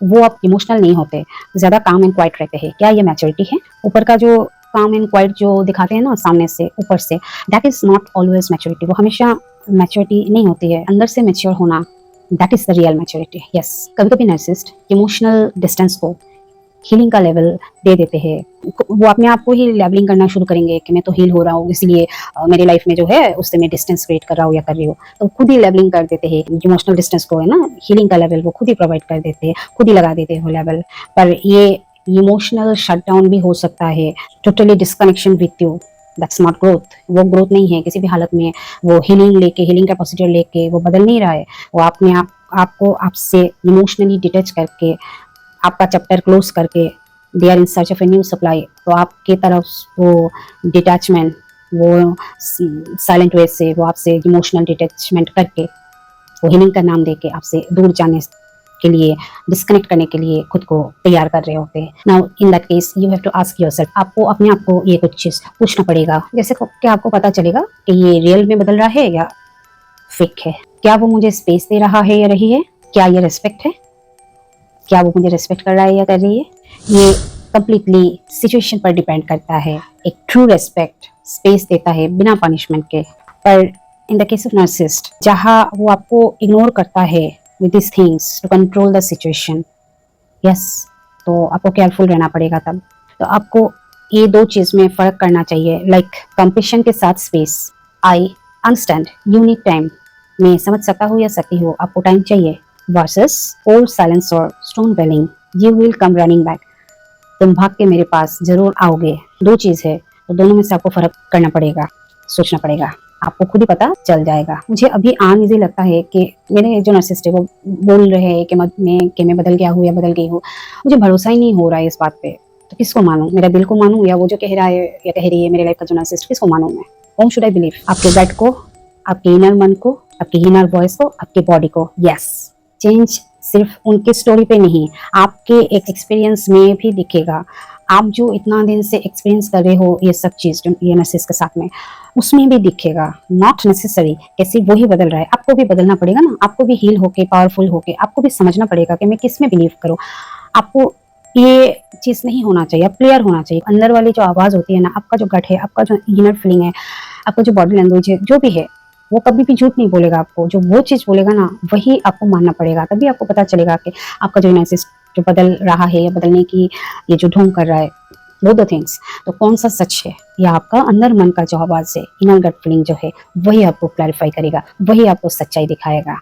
वो आप इमोशनल नहीं होते, ज़्यादा काम एंड क्वाइट रहते हैं। क्या ये मैच्योरिटी है? ऊपर का जो काम एंड क्वाइट जो दिखाते हैं ना सामने से, ऊपर से, that is not always maturity. वो हमेशा मैच्योरिटी नहीं होती है। अंदर से मैच्योर होना, that is the real maturity. Yes, कभी-कभी नार्सिसिस्ट इमोशनल डिस्टेंस को हीलिंग का लेवल दे देते हैं। वो अपने आप को ही लेबलिंग करना शुरू करेंगे कि मैं तो हील हो रहा हूँ, इसलिए मेरी लाइफ में जो है उससे मैं डिस्टेंस क्रिएट कर रहा हूँ या कर रही हूँ। तो खुद ही लेबलिंग कर देते हैं इमोशनल डिस्टेंस को, है ना, हीलिंग का लेवल वो खुद ही प्रोवाइड कर देते हैं, खुद ही लगा देते हैं वो लेवल। पर ये इमोशनल शटडाउन भी हो सकता है, totally disconnection with you. That's not growth. वो ग्रोथ नहीं है किसी भी हालत में। वो हीलिंग कैपेसिटी लेके वो बदल नहीं रहा है। वो अपने आप आपको आपसे इमोशनली डिटैच करके, आपका चैप्टर क्लोज करके, they are in search of a new supply. तो आपके तरफ वो डिटैचमेंट, वो साइलेंट वे से वो आपसे इमोशनल डिटैचमेंट करके, वो हीलिंग का नाम देके आपसे दूर जाने के लिए, डिस्कनेक्ट करने के लिए खुद को तैयार कर रहे होते हैं। Now in that case you have to ask yourself, आपको अपने आप को ये कुछ चीज पूछना पड़ेगा। जैसे क्या आपको पता चलेगा कि ये रियल में बदल रहा है या फेक है? क्या वो मुझे स्पेस दे रहा है या रही है? क्या ये रिस्पेक्ट है? क्या वो मुझे रिस्पेक्ट कर रहा है या कर रही है? ये कंप्लीटली सिचुएशन पर डिपेंड करता है। एक ट्रू रिस्पेक्ट स्पेस देता है बिना पनिशमेंट के। पर in the case of narcissist, जहाँ वो आपको इग्नोर करता है with this things to control the situation, yes, तो आपको केयरफुल रहना पड़ेगा तब। तो आपको ये दो चीज में फर्क करना चाहिए, लाइक कंपेशन के साथ space. I understand you need time, मैं समझ सकता हूँ या सकती हूँ, आपको टाइम चाहिए, वर्सेस कोल्ड साइलेंस और stonewalling, you will come running back, तुम भाग के मेरे पास जरूर आओगे। दो चीज है, तो दोनों में से आपको फर्क करना पड़ेगा, सोचना पड़ेगा, आपको खुद ही पता चल जाएगा। मुझे अभी अनईजी लगता है कि मेरे जो नार्सिसिस्ट है वो बोल रहे हैं कि मैं बदल गया हूँ या बदल गई हूँ। मुझे भरोसा ही नहीं हो रहा है इस बात पे। तो किसको मानूं? मेरा दिल को मानूं या वो जो कह रहा है या कह रही है मेरे लाइफ का जो नार्सिसिस्ट, किसको मानूं मैं? Home should I believe? आपके गट को, आपके इनर मन को, आपके इनर वॉइस को, आपके बॉडी को? यस, चेंज सिर्फ उनके स्टोरी पे नहीं, आपके एक एक्सपीरियंस में भी दिखेगा। आप जो इतना दिन से एक्सपीरियंस कर रहे हो ये सब चीज ये नार्सिसिस्ट के साथ में, उसमें भी दिखेगा। नॉट नेसेसरी कैसे वो ही बदल रहा है, आपको भी बदलना पड़ेगा ना। आपको भी हील होके, पावरफुल होके, आपको भी समझना पड़ेगा कि मैं किस में बिलीव करूँ। आपको ये चीज नहीं होना चाहिए, आप क्लियर होना चाहिए। अंदर वाली जो आवाज होती है ना, आपका जो गट है, आपका जो इनर फीलिंग है, आपका जो बॉडी लैंग्वेज है, जो भी है, वो कभी भी झूठ नहीं बोलेगा आपको। जो वो चीज बोलेगा ना, वही आपको मानना पड़ेगा। तभी आपको पता चलेगा कि आपका जो नार्सिसिस्ट जो बदल रहा है या बदलने की ये जो ढोंग कर रहा है, वो दो थिंग्स, तो कौन सा सच है या आपका अंदर मन का जो आवाज है, इनर गट फीलिंग जो है, वही आपको क्लैरिफाई करेगा, वही आपको सच्चाई दिखाएगा।